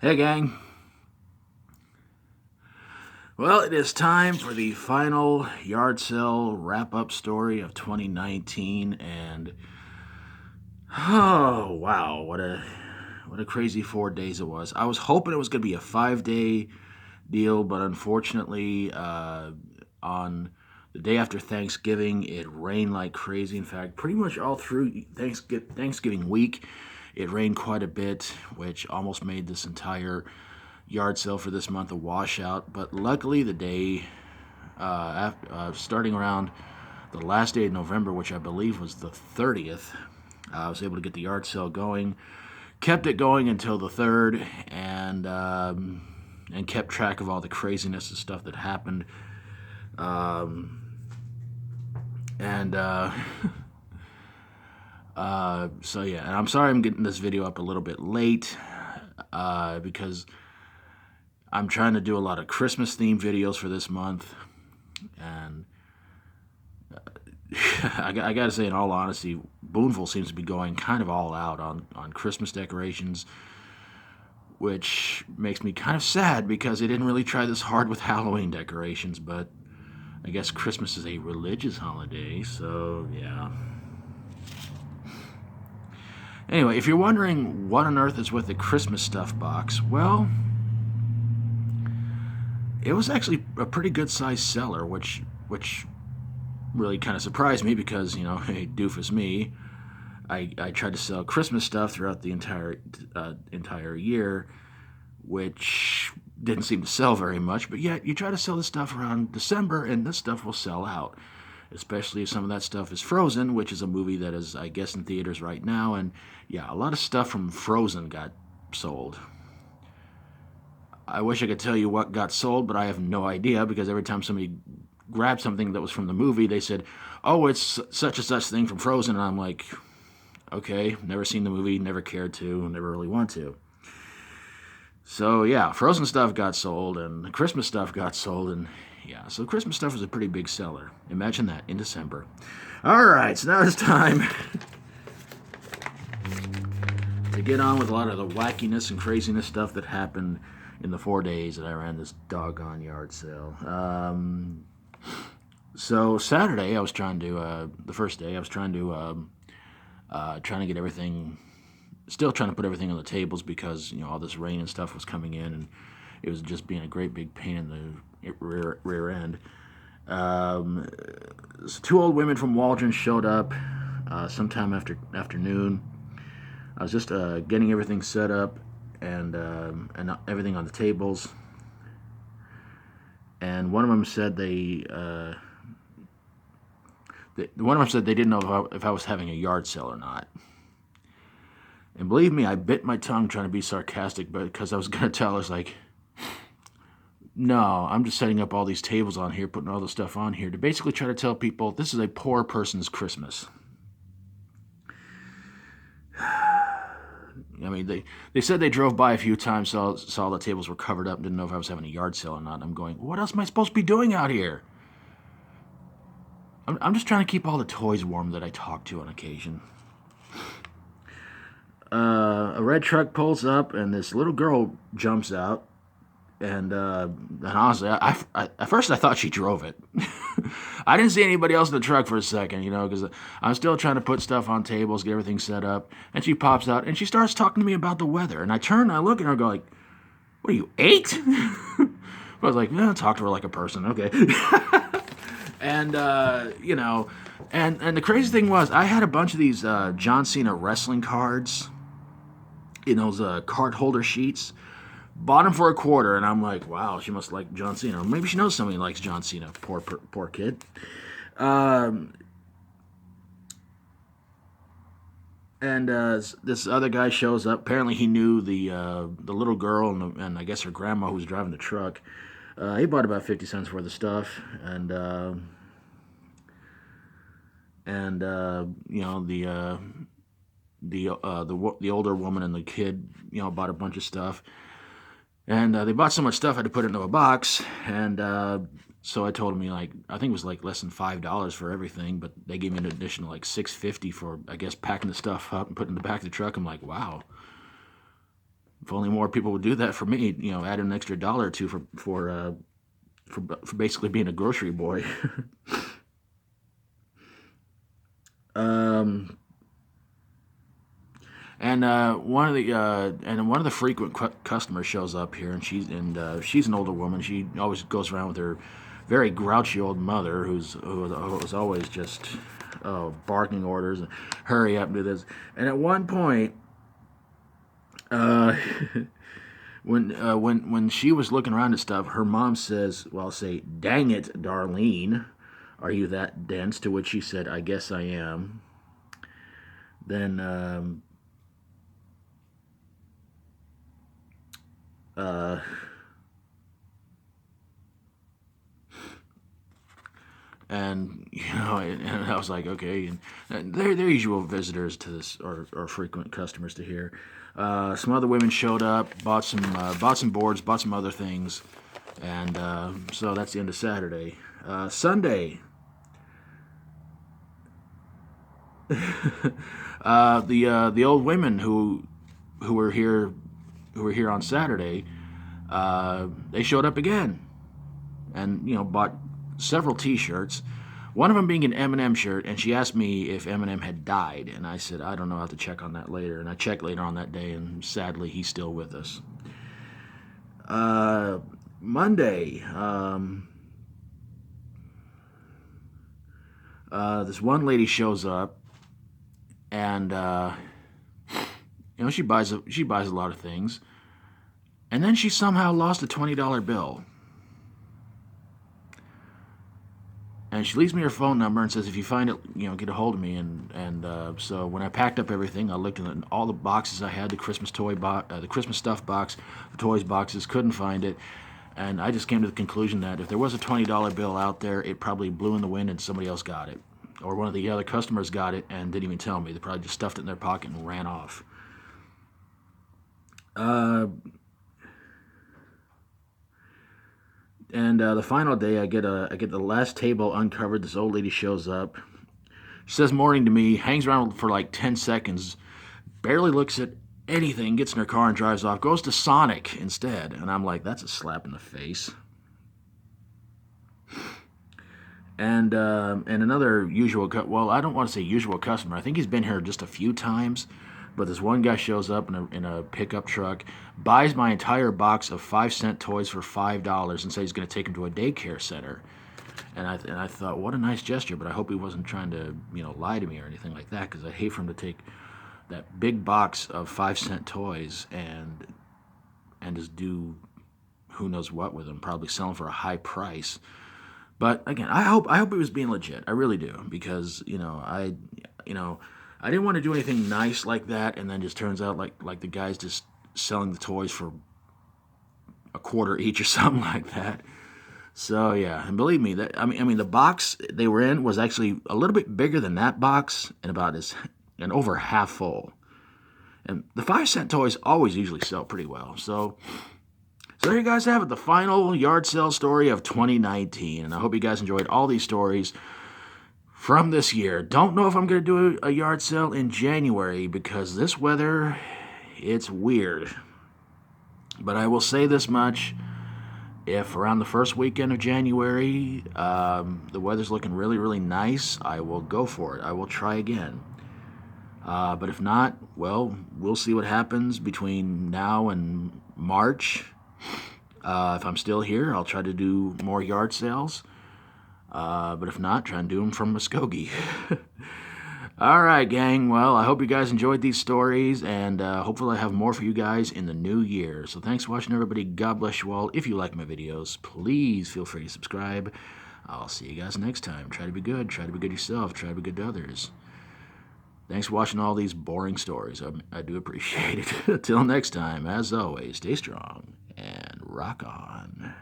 Hey, gang. Well, it is time for the final yard sale wrap-up story of 2019, and oh wow, what a crazy 4 days it was. I was hoping it was going to be a 5 day deal, but unfortunately, on the day after Thanksgiving, it rained like crazy. In fact, pretty much all through Thanksgiving week, it rained quite a bit, which almost made this entire yard sale for this month a washout. But luckily, the day starting around the last day of November, which I believe was the 30th, I was able to get the yard sale going. Kept it going until the 3rd, and kept track of all the craziness and stuff that happened. And so yeah, and I'm sorry I'm getting this video up a little bit late because I'm trying to do a lot of Christmas themed videos for this month, and I gotta say, in all honesty, Boonville seems to be going kind of all out on Christmas decorations, which makes me kind of sad because they didn't really try this hard with Halloween decorations, but I guess Christmas is a religious holiday, so yeah. Anyway, if you're wondering what on earth is with the Christmas stuff box, well, it was actually a pretty good sized seller, which really kind of surprised me because, hey, doofus me, I tried to sell Christmas stuff throughout the entire year, which didn't seem to sell very much. But yet, you try to sell this stuff around December, and this stuff will sell out, especially if some of that stuff is Frozen, which is a movie that is, I guess, in theaters right now. And yeah, a lot of stuff from Frozen got sold. I wish I could tell you what got sold, but I have no idea because every time somebody grabbed something that was from the movie, they said, "Oh, it's such and such thing from Frozen," and I'm like, "Okay, never seen the movie, never cared to, never really want to." So yeah, Frozen stuff got sold, and the Christmas stuff got sold, and yeah, so Christmas stuff was a pretty big seller. Imagine that in December. All right, so now it's time to get on with a lot of the wackiness and craziness stuff that happened in the 4 days that I ran this doggone yard sale. So Saturday, I was trying to the first day, I was trying to get everything, still trying to put everything on the tables because all this rain and stuff was coming in, and it was just being a great big pain in the rear end. So two old women from Waldron showed up sometime after afternoon. I was just getting everything set up and everything on the tables. And one of them said one of them said they didn't know if I was having a yard sale or not. And believe me, I bit my tongue trying to be sarcastic, but because I was going to tell us, like, no, I'm just setting up all these tables on here, putting all the stuff on here to basically try to tell people this is a poor person's Christmas. I mean, they said they drove by a few times, saw the tables were covered up, didn't know if I was having a yard sale or not. I'm going, what else am I supposed to be doing out here? I'm just trying to keep all the toys warm that I talk to on occasion. A red truck pulls up, and this little girl jumps out. And honestly, at first I thought she drove it. I didn't see anybody else in the truck for a second, because I'm still trying to put stuff on tables, get everything set up. And she pops out, and she starts talking to me about the weather. And I turn, and I look at her, and go like, "What are you, 8?" I was like, "No, talk to her like a person, okay." And and the crazy thing was, I had a bunch of these John Cena wrestling cards in those card holder sheets. Bought him for $0.25, and I'm like, wow, she must like John Cena. Maybe she knows somebody likes John Cena. Poor kid. And this other guy shows up. Apparently, he knew the little girl and I guess her grandma who was driving the truck. He bought about 50 cents worth of stuff, and the older woman and the kid, bought a bunch of stuff. And they bought so much stuff I had to put it into a box, and so I told them, I think it was like less than $5 for everything, but they gave me an additional like $6.50 for, I guess, packing the stuff up and putting it in the back of the truck. I'm like, wow, If only more people would do that for me, add an extra dollar or two for basically being a grocery boy. um, and one of the frequent customers shows up here, and she's an older woman. She always goes around with her very grouchy old mother, who's always just barking orders and hurry up and do this. And at one point, uh, when she was looking around at stuff, her mom says, "Well, say, dang it, Darlene, are you that dense?" To which she said, "I guess I am." Then uh, and and I was like, okay, and they're usual visitors to this, or frequent customers to here. Some other women showed up, bought some boards, bought some other things, and so that's the end of Saturday. Sunday, the old women who were here on Saturday, they showed up again, and bought several T-shirts. One of them being an Eminem shirt, and she asked me if Eminem had died, and I said I don't know. I have to check on that later. And I checked later on that day, and sadly he's still with us. Monday, this one lady shows up, and she buys a lot of things, and then she somehow lost a $20 bill. And she leaves me her phone number and says, if you find it, get a hold of me. And so when I packed up everything, I looked in all the boxes I had, the Christmas the Christmas stuff box, the toys boxes, couldn't find it. And I just came to the conclusion that if there was a $20 bill out there, it probably blew in the wind and somebody else got it. Or one of the other customers got it and didn't even tell me. They probably just stuffed it in their pocket and ran off. And the final day, I get the last table uncovered. This old lady shows up. She says morning to me, hangs around for like 10 seconds, barely looks at anything, gets in her car and drives off, goes to Sonic instead. And I'm like, that's a slap in the face. And another well, I don't want to say usual customer. I think he's been here just a few times. But this one guy shows up in a pickup truck, buys my entire box of 5-cent toys for $5, and says he's going to take them to a daycare center. And I thought, what a nice gesture. But I hope he wasn't trying to lie to me or anything like that, because I hate for him to take that big box of 5-cent toys and just do who knows what with them. Probably sell them for a high price. But again, I hope he was being legit. I really do, because I didn't want to do anything nice like that, and then just turns out like the guy's just selling the toys for a quarter each or something like that. So yeah, and believe me, that I mean the box they were in was actually a little bit bigger than that box, and over half full. And the 5-cent toys always usually sell pretty well. So there you guys have it, the final yard sale story of 2019, and I hope you guys enjoyed all these stories from this year. Don't know if I'm going to do a yard sale in January, because this weather, it's weird. But I will say this much: if around the first weekend of January, the weather's looking really, really nice, I will go for it. I will try again. But if not, well, we'll see what happens between now and March. If I'm still here, I'll try to do more yard sales. But if not, try and do them from Muskogee. All right, gang. Well, I hope you guys enjoyed these stories, and hopefully I have more for you guys in the new year. So thanks for watching, everybody. God bless you all. If you like my videos, please feel free to subscribe. I'll see you guys next time. Try to be good. Try to be good yourself. Try to be good to others. Thanks for watching all these boring stories. I do appreciate it. Till next time, as always, stay strong and rock on.